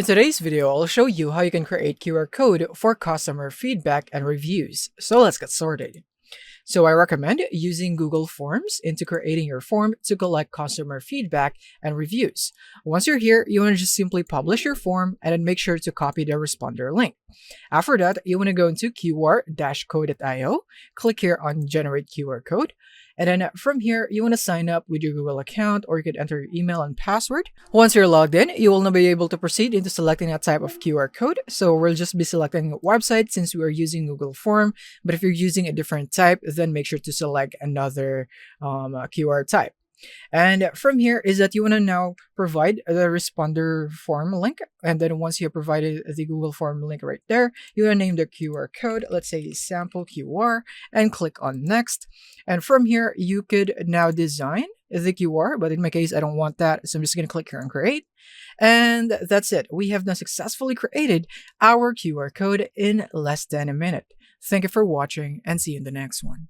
In today's video, I'll show you how you can create QR code for customer feedback and reviews. So let's get started. So I recommend using Google Forms into creating your form to collect customer feedback and reviews. Once you're here, you want to just simply publish your form and then make sure to copy the responder link. After that, you want to go into qr-code.io, click here on generate QR code. And then from here, you want to sign up with your Google account, or you could enter your email and password. Once you're logged in, you will now be able to proceed into selecting a type of QR code. So we'll just be selecting a website since we are using Google Form. But if you're using a different type, then make sure to select another QR type. And from here is that you want to now provide the responder form link. And then once you have provided the Google form link right there, you want to name the QR code, let's say sample QR, and click on next. And from here, you could now design the QR, but in my case, I don't want that. So I'm just going to click here on create. And that's it. We have now successfully created our QR code in less than a minute. Thank you for watching and see you in the next one.